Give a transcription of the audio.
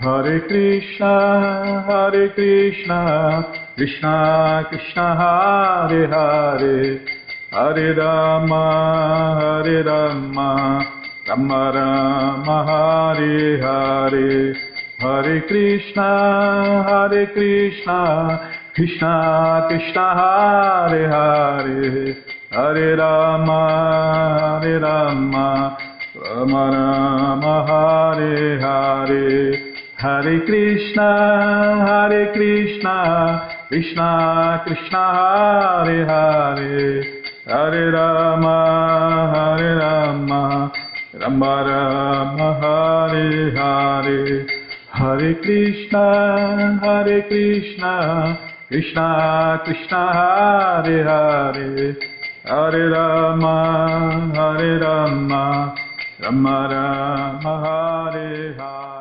Hare Krishna, Krishna Krishna, Hare Hare, Hare Rama, Rama Rama, Hare Hare, Hare Krishna, Krishna Krishna, Hare Hare, Hare Rama, Rama Rama, Hare Hare, Hare Krishna, Krishna Krishna, Hare Hare, Hare Rama, Rama Rama, Hare Hare, Hare Krishna, Krishna Krishna, Hare Hare, Hare Rama, Rama Rama, Hare Hare.